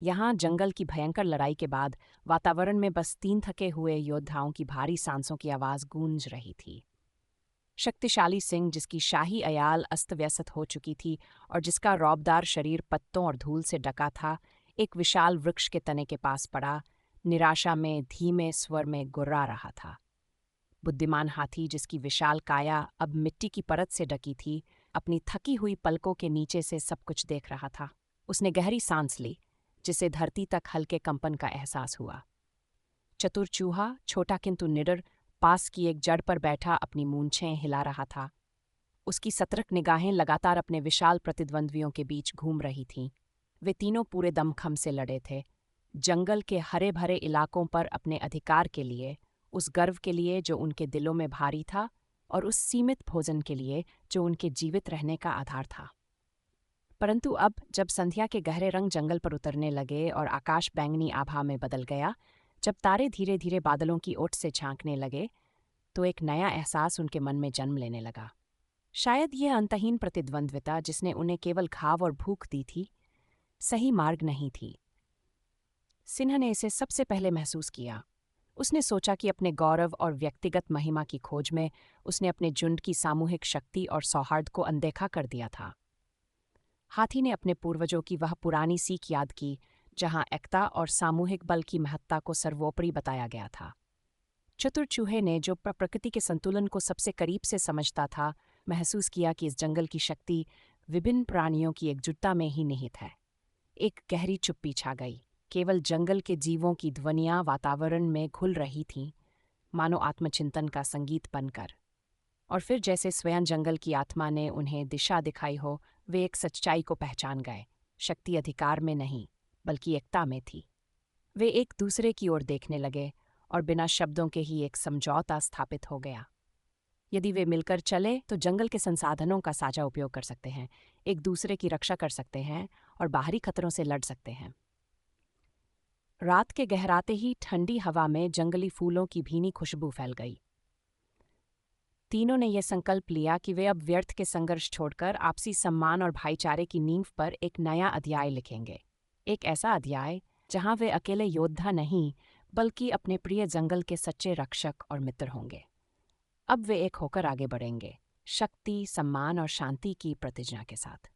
यहाँ जंगल की भयंकर लड़ाई के बाद वातावरण में बस 3 थके हुए योद्धाओं की भारी सांसों की आवाज गूंज रही थी। शक्तिशाली सिंह, जिसकी शाही अयाल अस्त-व्यस्त हो चुकी थी और जिसका रौबदार शरीर पत्तों और धूल से ढका था, एक विशाल वृक्ष के तने के पास पड़ा, निराशा में धीमे स्वर में गुर्रा रहा था। बुद्धिमान हाथी, जिसकी विशाल काया अब मिट्टी की परत से ढकी थी, अपनी थकी हुई पलकों के नीचे से सब कुछ देख रहा था। उसने गहरी सांस ली, जिसे धरती तक हल्के कंपन का एहसास हुआ। चतुर चूहा, छोटा किंतु निडर, पास की एक जड़ पर बैठा अपनी मूंछें हिला रहा था। उसकी सतर्क निगाहें लगातार अपने विशाल प्रतिद्वंद्वियों के बीच घूम रही थीं। वे तीनों पूरे दमखम से लड़े थे, जंगल के हरे भरे इलाकों पर अपने अधिकार के लिए, उस गर्व के लिए जो उनके दिलों में भारी था, और उस सीमित भोजन के लिए जो उनके जीवित रहने का आधार था। परंतु अब जब संध्या के गहरे रंग जंगल पर उतरने लगे और आकाश बैंगनी आभा में बदल गया, जब तारे धीरे धीरे बादलों की ओट से झांकने लगे, तो एक नया एहसास उनके मन में जन्म लेने लगा। शायद यह अंतहीन प्रतिद्वंद्विता, जिसने उन्हें केवल घाव और भूख दी थी, सही मार्ग नहीं थी। सिन्हा ने इसे सबसे पहले महसूस किया। उसने सोचा कि अपने गौरव और व्यक्तिगत महिमा की खोज में उसने अपने झुंड की सामूहिक शक्ति और सौहार्द को अनदेखा कर दिया था। हाथी ने अपने पूर्वजों की वह पुरानी सीख याद की, जहां एकता और सामूहिक बल की महत्ता को सर्वोपरि बताया गया था। चतुर चूहे ने, जो प्रकृति के संतुलन को सबसे करीब से समझता था, महसूस किया कि इस जंगल की शक्ति विभिन्न प्राणियों की एकजुटता में ही निहित है। एक गहरी चुप्पी छा गई। केवल जंगल के जीवों की ध्वनियां वातावरण में घुल रही थीं, मानो आत्मचिंतन का संगीत बनकर। और फिर जैसे स्वयं जंगल की आत्मा ने उन्हें दिशा दिखाई हो, वे एक सच्चाई को पहचान गए। शक्ति अधिकार में नहीं, बल्कि एकता में थी। वे एक दूसरे की ओर देखने लगे और बिना शब्दों के ही एक समझौता स्थापित हो गया। यदि वे मिलकर चले तो जंगल के संसाधनों का साझा उपयोग कर सकते हैं, एक दूसरे की रक्षा कर सकते हैं और बाहरी खतरों से लड़ सकते हैं। रात के गहराते ही ठंडी हवा में जंगली फूलों की भीनी खुशबू फैल गई। तीनों ने यह संकल्प लिया कि वे अब व्यर्थ के संघर्ष छोड़कर आपसी सम्मान और भाईचारे की नींव पर एक नया अध्याय लिखेंगे। एक ऐसा अध्याय जहां वे अकेले योद्धा नहीं, बल्कि अपने प्रिय जंगल के सच्चे रक्षक और मित्र होंगे। अब वे एक होकर आगे बढ़ेंगे, शक्ति, सम्मान और शांति की प्रतिज्ञा के साथ।